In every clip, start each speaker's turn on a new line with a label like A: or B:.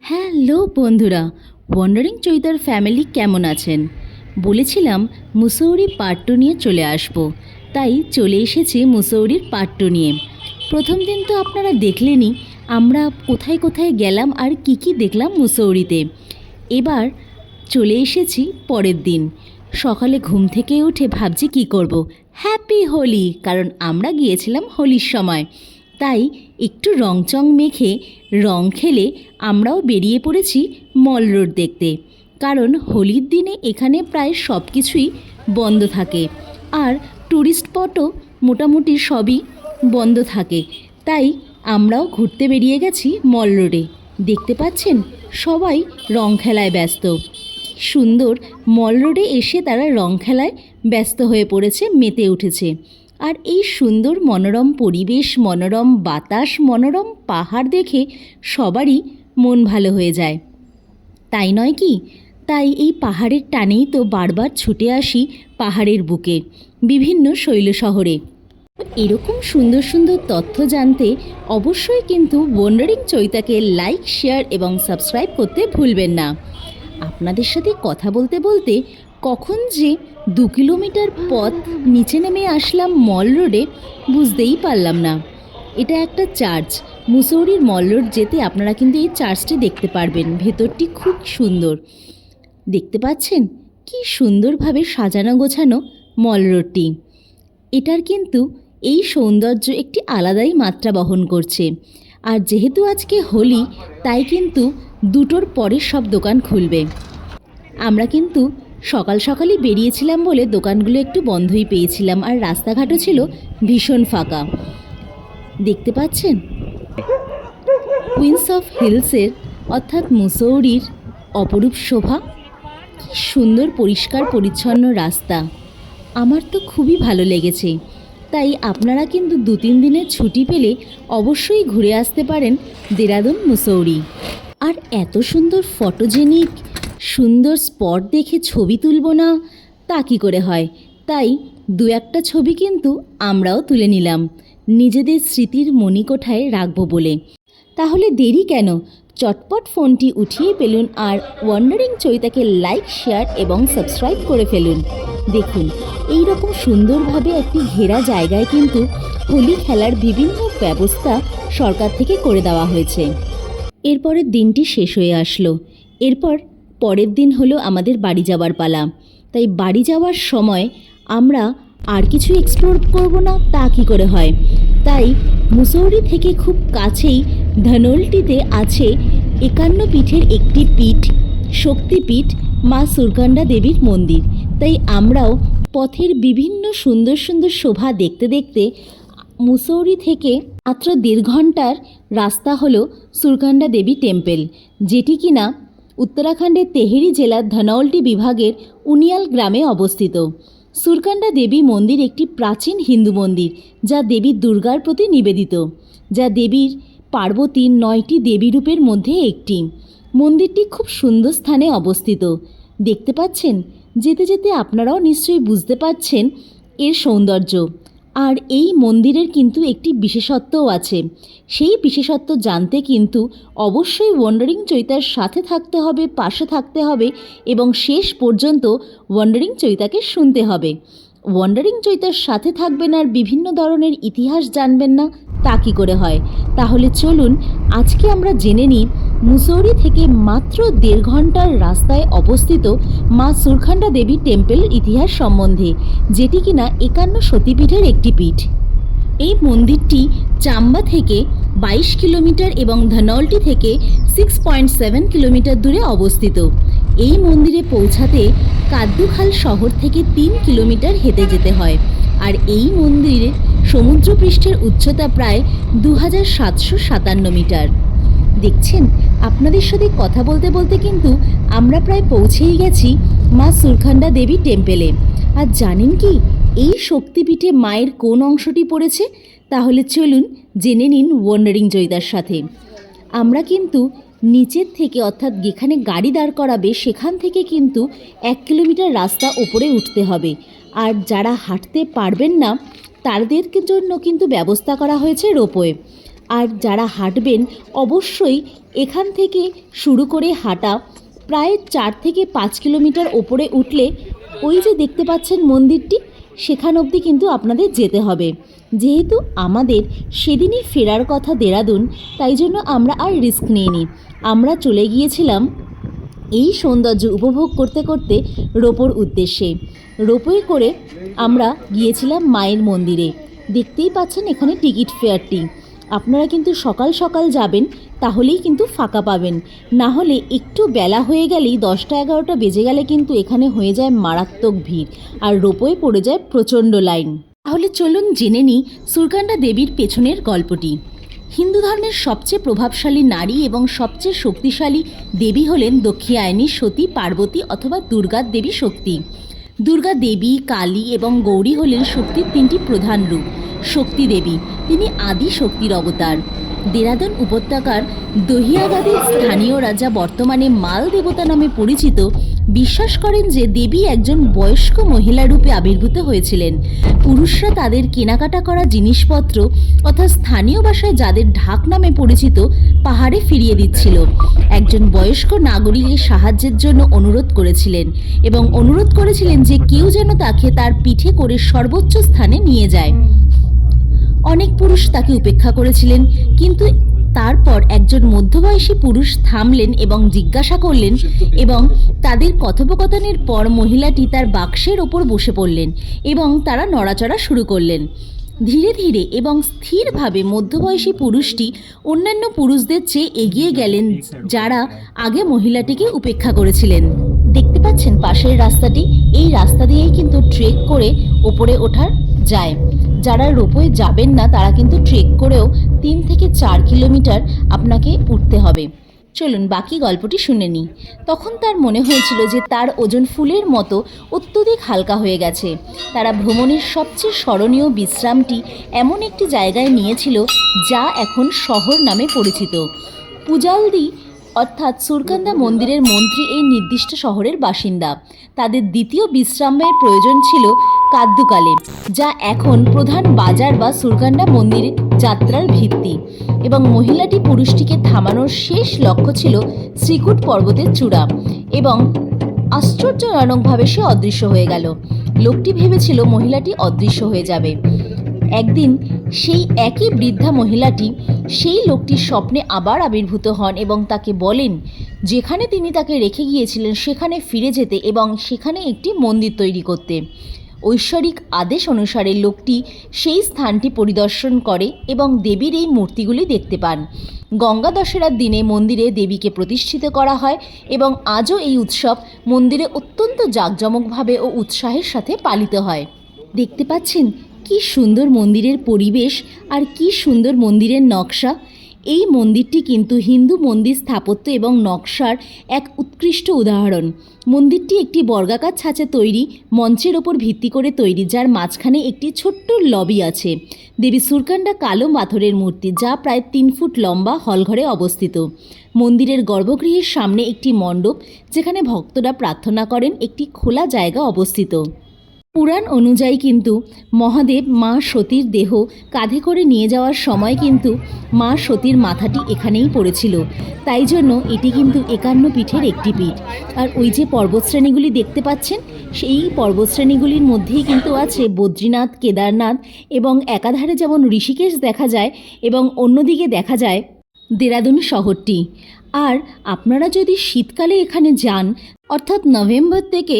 A: Hello বন্ধুরা, wandering চৈতার family কেমন আছেন? বলেছিলাম মুসৌরি পার্ট 2 নিয়ে চলে আসব, তাই চলে এসেছি মুসৌরির পার্ট 2 নিয়ে। প্রথম দিন তো আপনারা দেখলেনই আমরা কোথায় কোথায় গেলাম আর কি কি দেখলাম মুসৌরিতে। এবার চলে এসেছি পরের দিন। সকালে ঘুম থেকে উঠে ভাবছি কি করব। হ্যাপি হোলি, কারণ আমরা গিয়েছিলাম হোলির সময়, তাই একটু রংচং মেখে রং খেলে আমরাও বেরিয়ে পড়েছি মল রোড দেখতে। কারণ হোলির দিনে এখানে প্রায় সব কিছুই বন্ধ থাকে, আর ট্যুরিস্ট স্পটও মোটামুটি সবই বন্ধ থাকে, তাই আমরাও ঘুরতে বেরিয়ে গেছি মল রোডে। দেখতে পাচ্ছেন সবাই রং খেলায় ব্যস্ত। সুন্দর মল রোডে এসে তারা রং খেলায় ব্যস্ত হয়ে পড়েছে, মেতে উঠেছে। আর এই সুন্দর মনোরম পরিবেশ, মনোরম বাতাস, মনোরম পাহাড় দেখে সবারই মন ভালো হয়ে যায়, তাই নয় কি? তাই এই পাহাড়ের টানেই তো বারবার ছুটে আসি পাহাড়ের বুকে, বিভিন্ন শৈল শহরে। এরকম সুন্দর সুন্দর তথ্য জানতে অবশ্যই কিন্তু ওয়ান্ডারিং চৈতাকে লাইক, শেয়ার এবং সাবস্ক্রাইব করতে ভুলবেন না। আপনাদের সাথে কথা বলতে বলতে কখন যে 2 কিলোমিটার পথ নিচে নেমে আসলাম মল রোডে, বুঝতেই পারলাম না। এটা একটা চার্চ। মুসৌরির মল রোড যেতে আপনারা কিন্তু এই চার্চটি দেখতে পারবেন। ভেতরটি খুব সুন্দর। দেখতে পাচ্ছেন কি সুন্দরভাবে সাজানো গোছানো মল রোডটি। এটার কিন্তু এই সৌন্দর্য একটি আলাদাই মাত্রা বহন করছে। আর যেহেতু আজকে হোলি, তাই কিন্তু 2টোর পরে সব দোকান খুলবে। আমরা কিন্তু সকাল সকালই বেরিয়েছিলাম বলে দোকানগুলো একটু বন্ধই পেয়েছিলাম, আর রাস্তাঘাটও ছিল ভীষণ ফাঁকা। দেখতে পাচ্ছেন কুইন্স অফ হিলসের অর্থাৎ মুসৌরির অপরূপ শোভা। কি সুন্দর পরিষ্কার পরিচ্ছন্ন রাস্তা, আমার তো খুবই ভালো লেগেছে। তাই আপনারা কিন্তু 2-3 দিনের ছুটি পেলে অবশ্যই ঘুরে আসতে পারেন দেরাদুন মুসৌরি। আর এত সুন্দর ফটোজেনিক সুন্দর স্পট দেখে ছবি তুলব না তা কী করে হয়? তাই 2-1টা ছবি কিন্তু আমরাও তুলে নিলাম, নিজেদের স্মৃতির মণিকোঠায় রাখবো বলে। তাহলে দেরি কেন? চটপট ফোনটি উঠিয়ে ফেলুন আর ওয়ান্ডারিং চৈতাকে লাইক, শেয়ার এবং সাবস্ক্রাইব করে ফেলুন। দেখুন এই রকম সুন্দরভাবে একটি ঘেরা জায়গায় কিন্তু হোলি খেলার বিভিন্ন ব্যবস্থা সরকার থেকে করে দেওয়া হয়েছে। এরপরের দিনটি শেষ হয়ে আসলো। পরের দিন হলো আমাদের বাড়ি যাওয়ার পালা। তাই বাড়ি যাওয়ার সময় আমরা আর কিছু এক্সপ্লোর করব না তা কী করে হয়? তাই মুসৌরি থেকে খুব কাছেই ধনৌল্টিতে আছে 51 পীঠের একটি পীঠ, শক্তিপীঠ মা সুরকান্ডা দেবীর মন্দির। তাই আমরাও পথের বিভিন্ন সুন্দর সুন্দর শোভা দেখতে দেখতে মুসৌরি থেকে মাত্র 1.5 ঘন্টার রাস্তা হলো সুরকান্ডা দেবী টেম্পল, যেটি কিনা উত্তরাখণ্ডের তেহেরি জেলার ধনৌল্টি বিভাগের উনিয়াল গ্রামে অবস্থিত। সুরকান্ডা দেবী মন্দির একটি প্রাচীন হিন্দু মন্দির, যা দেবী দুর্গার প্রতি নিবেদিত, যা দেবীর পার্বতীর 9টি দেবী রূপের মধ্যে একটি। মন্দিরটি খুব সুন্দর স্থানে অবস্থিত। দেখতে পাচ্ছেন, যেতে যেতে আপনারাও নিশ্চয়ই বুঝতে পাচ্ছেন এর সৌন্দর্য। আর এই মন্দিরের কিন্তু একটি বিশেষত্বও আছে। সেই বিশেষত্ব জানতে কিন্তু অবশ্যই ওয়ান্ডারিং চৈতার সাথে থাকতে হবে, পাশে থাকতে হবে এবং শেষ পর্যন্ত ওয়ান্ডারিং চৈতাকে শুনতে হবে। ওয়ান্ডারিং চৈতার সাথে থাকবেন আর বিভিন্ন ধরনের ইতিহাস জানবেন না তা কী করে হয়? তাহলে চলুন আজকে আমরা জেনে নিই মুসৌরি থেকে মাত্র 1.5 ঘন্টার রাস্তায় অবস্থিত মা সুরকান্ডা দেবী টেম্পল ইতিহাস সম্বন্ধে, যেটি কিনা 51 সতীপীঠের একটি পীঠ। এই মন্দিরটি চাম্বা থেকে 22 কিলোমিটার এবং ধনৌল্টি থেকে 6.7 কিলোমিটার দূরে অবস্থিত। এই মন্দিরে পৌঁছাতে কাদ্দুখাল শহর থেকে 3 কিলোমিটার হেঁটে যেতে হয়। আর এই মন্দিরের সমুদ্রপৃষ্ঠের উচ্চতা প্রায় 2757 মিটার। দেখছেন, আপনাদের সাথে কথা বলতে বলতে কিন্তু আমরা প্রায় পৌঁছেই গেছি মা সুরকান্ডা দেবী টেম্পলে। আর জানেন কি এই শক্তিপীঠে মায়ের কোন অংশটি পড়েছে? তাহলে চলুন জেনে নিন ওয়ান্ডারিং চৈতার সাথে। আমরা কিন্তু নিচের থেকে, অর্থাৎ যেখানে গাড়ি দাঁড় করাবে সেখান থেকে কিন্তু 1 কিলোমিটার রাস্তা ওপরে উঠতে হবে। আর যারা হাঁটতে পারবেন না তাদের জন্য কিন্তু ব্যবস্থা করা হয়েছে রোপওয়ে। আর যারা হাঁটবেন অবশ্যই এখান থেকে শুরু করে হাঁটা প্রায় 4 থেকে 5 কিলোমিটার ওপরে উঠলে ওই যে দেখতে পাচ্ছেন মন্দিরটি, সেখান অবধি কিন্তু আপনাদের যেতে হবে। যেহেতু আমাদের সেদিনই ফেরার কথা দেরাদুন, তাই জন্য আমরা আর রিস্ক নিইনি। আমরা চলে গিয়েছিলাম এই সৌন্দর্য উপভোগ করতে করতে রোপোর উদ্দেশ্যে। রোপওয়ে করে আমরা গিয়েছিলাম মায়ের মন্দিরে। দেখতেই পাচ্ছেন এখানে টিকিট ফেয়ারটি। আপনারা কিন্তু সকাল সকাল যাবেন, তাহলেই কিন্তু ফাঁকা পাবেন। না হলে একটু বেলা হয়ে গেলেই 10টা 11টা বেজে গেলে কিন্তু এখানে হয়ে যায় মারাত্মক ভিড়, আর রোপওয়ে পড়ে যায় প্রচণ্ড লাইন। তাহলে চলুন জেনে নিই সুরকান্ডা দেবীর পেছনের গল্পটি। হিন্দু ধর্মের সবচেয়ে প্রভাবশালী নারী এবং সবচেয়ে শক্তিশালী দেবী হলেন দক্ষিণায়নী সতী পার্বতী অথবা দুর্গা দেবী শক্তি। দুর্গা দেবী, কালী এবং গৌরী হলেন শক্তির 3টি প্রধান রূপ। শক্তি দেবী, তিনি আদি শক্তির অবতার। দেরাদুন উপত্যকার দহিয়াবাদের স্থানীয় রাজা, বর্তমানে মাল দেবতা নামে পরিচিত, বিশ্বাস করেন যে দেবী একজন বয়স্ক মহিলা রূপে আবির্ভূত হয়েছিলেন। পুরুষরা তাদের কেনাকাটা করা জিনিসপত্র অর্থাৎ স্থানীয় ভাষায় যাদের ঢাক নামে পরিচিত পাহাড়ে ফিরিয়ে দিচ্ছিল। একজন বয়স্ক নাগরিকের সাহায্যের জন্য অনুরোধ করেছিলেন এবং অনুরোধ করেছিলেন যে কেউ যেন তাকে তার পিঠে করে সর্বোচ্চ স্থানে নিয়ে যায়। অনেক পুরুষ তাকে উপেক্ষা করেছিলেন, কিন্তু তারপর একজন মধ্যবয়সী পুরুষ থামলেন এবং জিজ্ঞাসা করলেন, এবং তাদের কথোপকথনের পর মহিলাটি তার বাক্সের ওপর বসে পড়লেন এবং তারা নড়াচড়া শুরু করলেন। ধীরে ধীরে এবং স্থিরভাবে মধ্যবয়সী পুরুষটি অন্যান্য পুরুষদের চেয়ে এগিয়ে গেলেন যারা আগে মহিলাটিকে উপেক্ষা করেছিলেন। দেখতে পাচ্ছেন পাশের রাস্তাটি, এই রাস্তা দিয়েই কিন্তু ট্রেক করে ওপরে ওঠা যায়। যারা রোপওয়ে যাবেন না তারা কিন্তু ট্রেক করেও 3 থেকে 4 কিলোমিটার আপনাকে উঠতে হবে। চলুন বাকি গল্পটি শুনে নিই। তখন তার মনে হয়েছিল যে তার ওজন ফুলের মতো অত্যধিক হালকা হয়ে গেছে। তারা ভ্রমণের সবচেয়ে স্মরণীয় বিশ্রামটি এমন একটি জায়গায় নিয়েছিল যা এখন শহর নামে পরিচিত। পূজালদি অর্থাৎ সুরকান্দা মন্দিরের মন্ত্রী এই নির্দিষ্ট শহরের বাসিন্দা। তাদের দ্বিতীয় বিশ্রামের প্রয়োজন ছিল কাদ্দুকালে, যা এখন প্রধান বাজার বা সুরকান্ডা মন্দিরের যাত্রার ভিত্তি, এবং মহিলাটি পুরুষটিকে থামানোর শেষ লক্ষ্য ছিল শ্রীকুট পর্বতের চূড়া, এবং আশ্চর্যজনকভাবে সে অদৃশ্য হয়ে গেল। লোকটি ভেবেছিল মহিলাটি অদৃশ্য হয়ে যাবে। একদিন সেই একই বৃদ্ধা মহিলাটি সেই লোকটির স্বপ্নে আবার আবির্ভূত হন এবং তাকে বলেন যেখানে তিনি তাকে রেখে গিয়েছিলেন সেখানে ফিরে যেতে এবং সেখানে একটি মন্দির তৈরি করতে। ঐশ্বরিক আদেশ অনুসারে লোকটি সেই স্থানটি পরিদর্শন করে এবং দেবীর এই মূর্তিগুলি দেখতে পান। গঙ্গা দশেরার দিনে মন্দিরে দেবীকে প্রতিষ্ঠিত করা হয় এবং আজও এই উৎসব মন্দিরে অত্যন্ত জাঁকজমকভাবে ও উৎসাহের সাথে পালিত হয়। দেখতে পাচ্ছেন কি সুন্দর মন্দিরের পরিবেশ আর কি সুন্দর মন্দিরের নকশা। এই মন্দিরটি কিন্তু হিন্দু মন্দির স্থাপত্য এবং নকশার এক উৎকৃষ্ট উদাহরণ। মন্দিরটি একটি বর্গাকার ছাঁচে তৈরি মঞ্চের ওপর ভিত্তি করে তৈরি, যার মাঝখানে একটি ছোট্ট লবি আছে। দেবী সুরকান্ডা কালো পাথরের মূর্তি, যা প্রায় 3 ফুট লম্বা, হলঘরে অবস্থিত। মন্দিরের গর্ভগৃহের সামনে একটি মণ্ডপ যেখানে ভক্তরা প্রার্থনা করেন, একটি খোলা জায়গা অবস্থিত। পুরাণ অনুযায়ী কিন্তু মহাদেব মা সতীর দেহ কাঁধে করে নিয়ে যাওয়ার সময় কিন্তু মা সতীর মাথাটি এখানেই পড়েছিল, তাই জন্য এটি কিন্তু 51 পীঠের একটি পীঠ। আর ওই যে পর্বতশ্রেণীগুলি দেখতে পাচ্ছেন, সেই পর্বতশ্রেণীগুলির মধ্যেই কিন্তু আছে বদ্রীনাথ, কেদারনাথ, এবং একাধারে যেমন ঋষিকেশ দেখা যায় এবং অন্যদিকে দেখা যায় দেরাদুন শহরটি। আর আপনারা যদি শীতকালে এখানে যান, অর্থাৎ নভেম্বর থেকে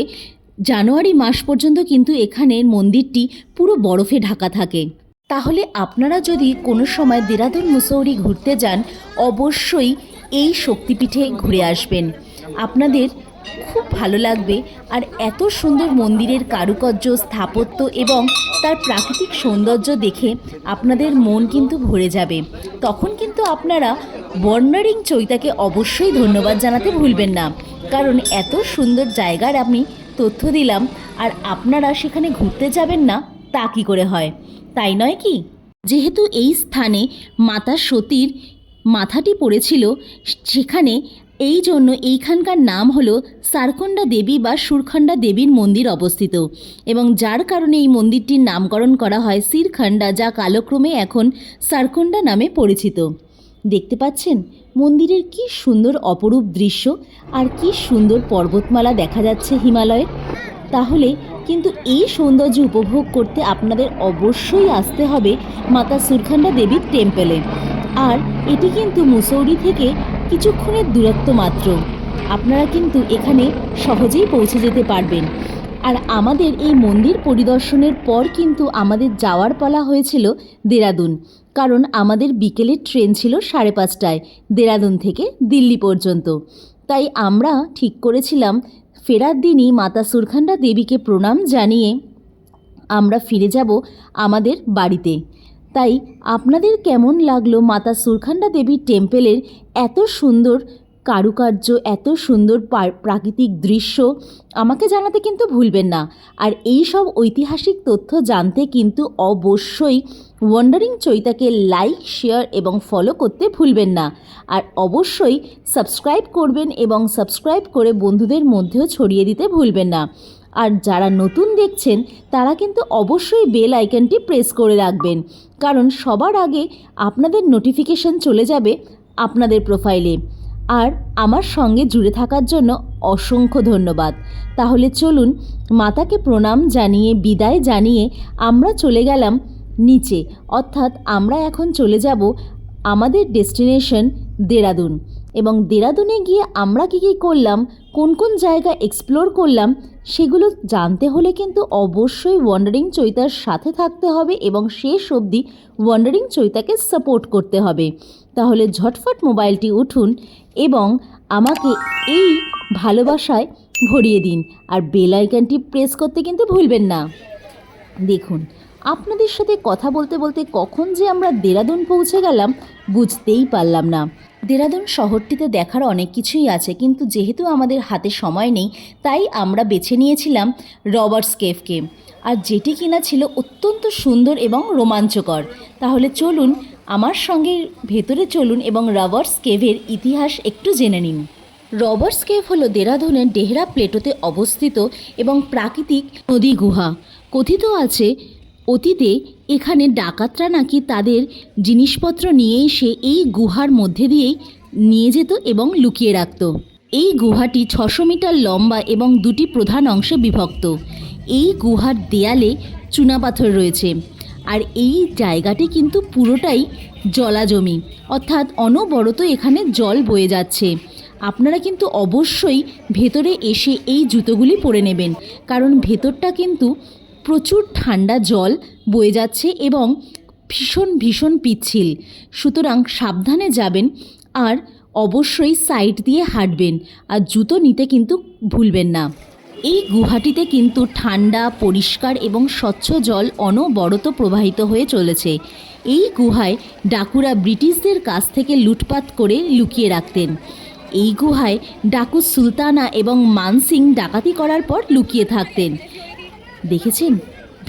A: জানুয়ারি মাস পর্যন্ত কিন্তু এখানের মন্দিরটি পুরো বরফে ঢাকা থাকে। তাহলে আপনারা যদি কোনো সময় দেরাদুন মুসৌরি ঘুরতে যান, অবশ্যই এই শক্তিপীঠে ঘুরে আসবেন, আপনাদের খুব ভালো লাগবে। আর এত সুন্দর মন্দিরের কারুকার্য, স্থাপত্য এবং তার প্রাকৃতিক সৌন্দর্য দেখে আপনাদের মন কিন্তু ভরে যাবে। তখন কিন্তু আপনারা বর্ণারিং চৈতাকে অবশ্যই ধন্যবাদ জানাতে ভুলবেন না, কারণ এত সুন্দর জায়গার আমি তথ্য দিলাম আর আপনারা সেখানে ঘুরতে যাবেন না তা কী করে হয়, তাই নয় কি? যেহেতু এই স্থানে মাতা সতীর মাথাটি পড়েছিল, সেখানে এই জন্য এইখানকার নাম হলো সারকন্ডা দেবী বা সুরখণ্ডা দেবীর মন্দির অবস্থিত, এবং যার কারণে এই মন্দিরটির নামকরণ করা হয় সিরখণ্ডা, যা কালক্রমে এখন সারকন্ডা নামে পরিচিত। দেখতে পাচ্ছেন মন্দিরের কি সুন্দর অপরূপ দৃশ্য, আর কি সুন্দর পর্বতমালা দেখা যাচ্ছে হিমালয়ের। তাহলে কিন্তু এই সৌন্দর্য উপভোগ করতে আপনাদের অবশ্যই আসতে হবে মাতা সুরখণ্ডা দেবীর টেম্পলে। আর এটি কিন্তু মুসৌরি থেকে কিছুক্ষণের দূরত্ব মাত্র, আপনারা কিন্তু এখানে সহজেই পৌঁছে যেতে পারবেন। আর আমাদের এই মন্দির পরিদর্শনের পর কিন্তু আমাদের যাওয়ার পালা হয়েছিল দেরাদুন, কারণ আমাদের বিকেলের ট্রেন ছিল 5:30টায় দেরাদুন থেকে দিল্লি পর্যন্ত। তাই আমরা ঠিক করেছিলাম ফেরার দিনই মাতা সুরখণ্ডা দেবীকে প্রণাম জানিয়ে আমরা ফিরে যাব আমাদের বাড়িতে। তাই আপনাদের কেমন লাগলো মাতা সুরখণ্ডা দেবীর টেম্পেলের এত সুন্দর কারুকার্য, এত সুন্দর প্রাকৃতিক দৃশ্য আমাকে জানাতে কিন্তু ভুলবেন না। আর এই সব ঐতিহাসিক তথ্য জানতে কিন্তু অবশ্যই ওয়ান্ডারিং চৈতাকে লাইক, শেয়ার এবং ফলো করতে ভুলবেন না। আর অবশ্যই সাবস্ক্রাইব করবেন এবং সাবস্ক্রাইব করে বন্ধুদের মধ্যেও ছড়িয়ে দিতে ভুলবেন না। আর যারা নতুন দেখছেন তারা কিন্তু অবশ্যই বেল আইকনটি প্রেস করে রাখবেন, কারণ সবার আগে আপনাদের নোটিফিকেশন চলে যাবে আপনাদের প্রোফাইলে। আর আমার সঙ্গে জুড়ে থাকার জন্য অসংখ্য ধন্যবাদ। তাহলে চলুন মাতাকে প্রণাম জানিয়ে বিদায় জানিয়ে আমরা চলে গেলাম নিচে, অর্থাৎ আমরা এখন চলে যাব আমাদের ডেস্টিনেশন দেরাদুন। এবং দেরাদুনে গিয়ে আমরা কী কী করলাম, কোন কোন জায়গা এক্সপ্লোর করলাম, সেগুলো জানতে হলে কিন্তু অবশ্যই ওয়ান্ডারিং চৈতার সাথে থাকতে হবে এবং শেষ অবধি ওয়ান্ডারিং চৈতাকে সাপোর্ট করতে হবে। তাহলে ঝটফট মোবাইলটি উঠুন এবং আমাকে এই ভালোবাসায় ভরিয়ে দিন, আর বেল আইকনটি প্রেস করতে কিন্তু ভুলবেন না। দেখুন আপনাদের সাথে কথা বলতে বলতে কখন যে আমরা দেরাদুন পৌঁছে গেলাম বুঝতেই পারলাম না। দেরাদুন শহরটিতে দেখার অনেক কিছুই আছে, কিন্তু যেহেতু আমাদের হাতে সময় নেই তাই আমরা বেছে নিয়েছিলাম রবার্টস কেভকে, আর যেটি কিনা ছিল অত্যন্ত সুন্দর এবং রোমাঞ্চকর। তাহলে চলুন আমার সঙ্গে ভেতরে চলুন এবং রবার্টস কেভের ইতিহাস একটু জেনে নিন। রবার্টস কেভ হলো দেরাদুনের ডেহরা প্লেটোতে অবস্থিত এবং প্রাকৃতিক নদী গুহা। কথিত আছে অতীতে এখানে ডাকাতরা নাকি তাদের জিনিসপত্র নিয়ে এসে এই গুহার মধ্যে দিয়েই নিয়ে যেত এবং লুকিয়ে রাখত। এই গুহাটি 600 মিটার লম্বা এবং 2টি প্রধান অংশে বিভক্ত। এই গুহার দেয়ালে চুনাপাথর রয়েছে, আর এই জায়গাটি কিন্তু পুরোটাই জলাজমি, অর্থাৎ অনবরত এখানে জল বয়ে যাচ্ছে। আপনারা কিন্তু অবশ্যই ভেতরে এসে এই জুতোগুলি পরে নেবেন, কারণ ভেতরটা কিন্তু প্রচুর ঠান্ডা জল বয়ে যাচ্ছে এবং ভীষণ ভীষণ পিচ্ছিল। সুতরাং সাবধানে যাবেন আর অবশ্যই সাইড দিয়ে হাঁটবেন, আর জুতো নিতে কিন্তু ভুলবেন না। এই গুহাটিতে কিন্তু ঠান্ডা, পরিষ্কার এবং স্বচ্ছ জল অনবরত প্রবাহিত হয়ে চলেছে। এই গুহায় ডাকুরা ব্রিটিশদের কাছ থেকে লুটপাট করে লুকিয়ে রাখতেন। এই গুহায় ডাকু সুলতানা এবং মানসিং ডাকাতি করার পর লুকিয়ে থাকতেন। দেখেছেন,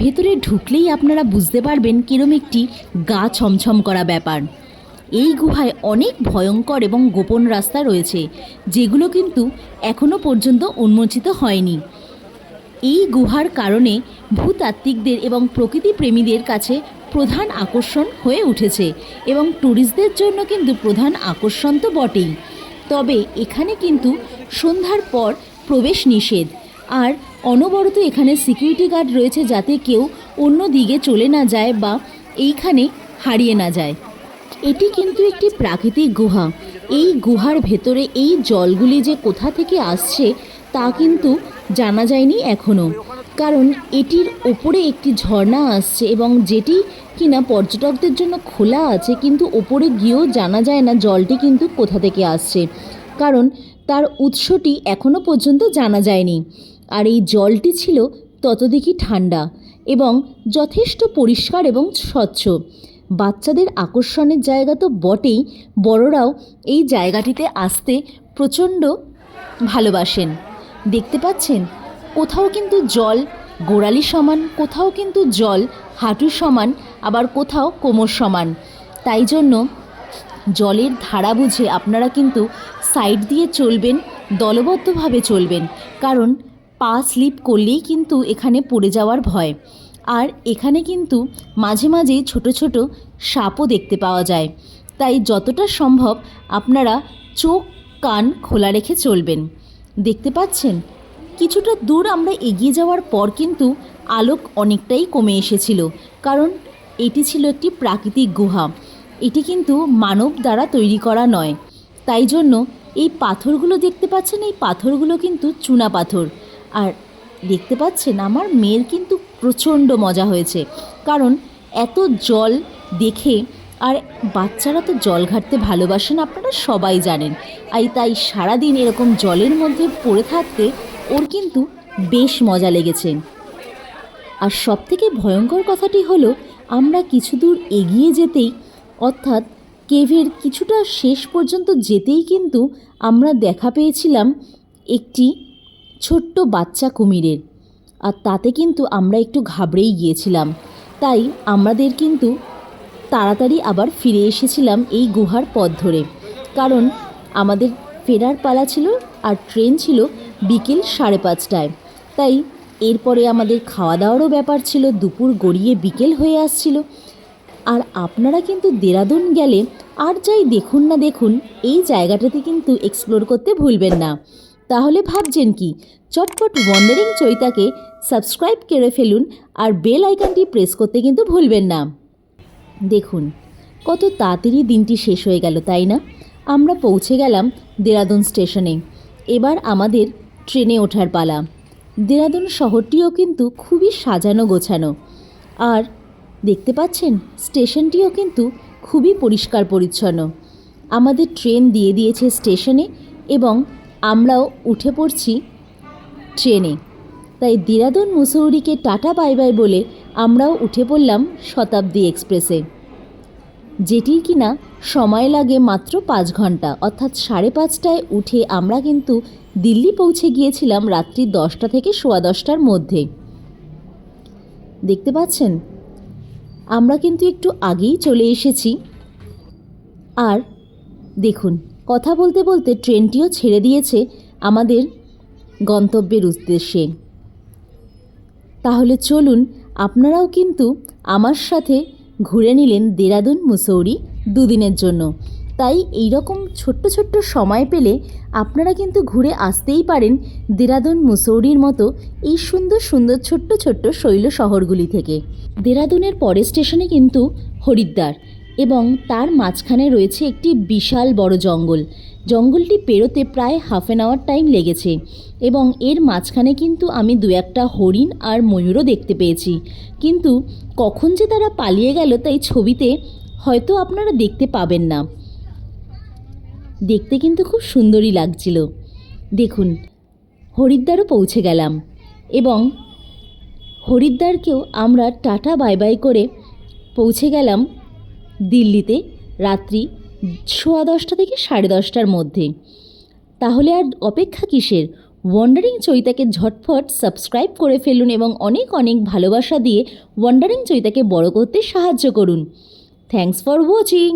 A: ভেতরে ঢুকলেই আপনারা বুঝতে পারবেন কিরম একটি গা ছমছম করা ব্যাপার। এই গুহায় অনেক ভয়ঙ্কর এবং গোপন রাস্তা রয়েছে, যেগুলো কিন্তু এখনও পর্যন্ত উন্মোচিত হয়নি। এই গুহার কারণে ভূতাত্ত্বিকদের এবং প্রকৃতিপ্রেমীদের কাছে প্রধান আকর্ষণ হয়ে উঠেছে, এবং ট্যুরিস্টদের জন্য কিন্তু প্রধান আকর্ষণ তো বটেই। তবে এখানে কিন্তু সন্ধ্যার পর প্রবেশ নিষেধ, আর অনবরত এখানে সিকিউরিটি গার্ড রয়েছে যাতে কেউ অন্য দিকে চলে না যায় বা এইখানে হারিয়ে না যায়। এটি কিন্তু একটি প্রাকৃতিক গুহা। এই গুহার ভেতরে এই জলগুলি যে কোথা থেকে আসছে তা কিন্তু জানা যায়নি এখনও, কারণ এটির ওপরে একটি ঝর্ণা আসছে এবং যেটি কিনা পর্যটকদের জন্য খোলা আছে, কিন্তু ওপরে গিয়েও জানা যায় না জলটি কিন্তু কোথা থেকে আসছে, কারণ তার উৎসটি এখনও পর্যন্ত জানা যায়নি। আর এই জলটি ছিল ততদিকই ঠান্ডা এবং যথেষ্ট পরিষ্কার এবং স্বচ্ছ। বাচ্চাদের আকর্ষণের জায়গা তো বটেই, বড়রাও এই জায়গাটিতে আসতে প্রচণ্ড ভালোবাসেন। দেখতে পাচ্ছেন কোথাও কিন্তু জল গোড়ালি সমান, কোথাও কিন্তু জল হাঁটু সমান, আবার কোথাও কোমর সমান। তাই জন্য জলের ধারা বুঝে আপনারা কিন্তু সাইড দিয়ে চলবেন, দলবদ্ধভাবে চলবেন, কারণ পা স্লিপ করলেই কিন্তু এখানে পড়ে যাওয়ার ভয়। আর এখানে কিন্তু মাঝে মাঝেই ছোট ছোট সাপও দেখতে পাওয়া যায়, তাই যতটা সম্ভব আপনারা চোখ কান খোলা রেখে চলবেন। দেখতে পাচ্ছেন কিছুটা দূর আমরা এগিয়ে যাওয়ার পর কিন্তু আলোক অনেকটাই কমে এসেছিল, কারণ এটি ছিল একটি প্রাকৃতিক গুহা। এটি কিন্তু মানব দ্বারা তৈরি করা নয়। তাই জন্য এই পাথরগুলো দেখতে পাচ্ছেন, এই পাথরগুলো কিন্তু চুনা পাথর। আর দেখতে পাচ্ছেন আমার মেয়ের কিন্তু প্রচণ্ড মজা হয়েছে, কারণ এত জল দেখে, আর বাচ্চারা তো জল ঘাটতে ভালোবাসেন, আপনারা সবাই জানেন। তাই সারাদিন এরকম জলের মধ্যে পড়ে থাকতে ওর কিন্তু বেশ মজা লেগেছে। আর সবথেকে ভয়ঙ্কর কথাটি হলো, আমরা কিছু দূর এগিয়ে যেতেই, অর্থাৎ কেভের কিছুটা শেষ পর্যন্ত যেতেই কিন্তু আমরা দেখা পেয়েছিলাম একটি ছোট্ট বাচ্চা কুমিরের। আর তাতে কিন্তু আমরা একটু ঘাবড়েই গিয়েছিলাম। তাই আমাদের কিন্তু তাড়াতাড়ি আবার ফিরে এসেছিলাম এই গুহার পথ ধরে, কারণ আমাদের ফেরার পালা ছিল আর ট্রেন ছিল বিকেল 5:30টায়। তাই এরপরে আমাদের খাওয়া দাওয়ারও ব্যাপার ছিল, দুপুর গড়িয়ে বিকেল হয়ে আসছিল। আর আপনারা কিন্তু দেরাদুন গেলে আর যাই দেখুন না দেখুন, এই জায়গাটাতে কিন্তু এক্সপ্লোর করতে ভুলবেন না। তাহলে ভাবছেন কি, চটপট ওয়ান্ডারিং চৈতাকে সাবস্ক্রাইব করে ফেলুন আর বেল আইকনটি প্রেস করতে কিন্তু ভুলবেন না। দেখুন কত তাড়াতাড়ি দিনটি শেষ হয়ে গেল, তাই না? আমরা পৌঁছে গেলাম দেরাদুন স্টেশনে। এবার আমাদের ট্রেনে ওঠার পালা। দেরাদুন শহরটিও কিন্তু খুবই সাজানো গোছানো। আর দেখতে পাচ্ছেন স্টেশনটিও কিন্তু খুবই পরিষ্কার পরিচ্ছন্ন। আমাদের ট্রেন দিয়ে দিয়েছে স্টেশনে এবং আমরাও উঠে পড়ছি ট্রেনে। তাই দেরাদুন মুসৌরিকে টাটা বাই বাই বলে আমরাও উঠে পড়লাম শতাব্দী এক্সপ্রেসে, যেটির কিনা সময় লাগে মাত্র 5 ঘন্টা। অর্থাৎ 5:30টায় উঠে আমরা কিন্তু দিল্লি পৌঁছে গিয়েছিলাম রাত্রি 10টা থেকে 10:15টার মধ্যে। দেখতে পাচ্ছেন আমরা কিন্তু একটু আগেই চলে এসেছি। আর দেখুন কথা বলতে বলতে ট্রেনটিও ছেড়ে দিয়েছে আমাদের গন্তব্যের উদ্দেশ্যে। তাহলে চলুন আপনারাও কিন্তু আমার সাথে ঘুরে নিলেন দেরাদুন মুসৌরি 2 দিনের জন্য। তাই এই রকম ছোট্ট ছোট্ট সময় পেলে আপনারা কিন্তু ঘুরে আসতেই পারেন দেরাদুন মুসৌরির মতো এই সুন্দর সুন্দর ছোট্ট ছোট্ট শৈল শহরগুলি থেকে। দেরাদুনের পরের স্টেশনে কিন্তু হরিদ্বার, এবং তার মাঝখানে রয়েছে একটি বিশাল বড় জঙ্গল। জঙ্গলটি পেরোতে প্রায় হাফ অ্যান আওয়ার টাইম লেগেছে, এবং এর মাঝখানে কিন্তু আমি 2-1টা হরিণ আর ময়ূরও দেখতে পেয়েছি। কিন্তু কখন যে তারা পালিয়ে গেল তাই ছবিতে হয়তো আপনারা দেখতে পাবেন না। দেখতে কিন্তু খুব সুন্দরই লাগছিল। দেখুন হরিদ্বারও পৌঁছে গেলাম, এবং হরিদ্বারকেও আমরা টাটা বাই বাই করে পৌঁছে গেলাম দিল্লিতে রাত্রি 10:15 থেকে 10:30টার মধ্যে। তাহলে আর অপেক্ষা কিসের? ওয়ান্ডারিং চৈতাকে ঝটফট সাবস্ক্রাইব করে ফেলুন এবং অনেক অনেক ভালোবাসা দিয়ে ওয়ান্ডারিং চৈতাকে বড় করতে সাহায্য করুন। Thanks for watching.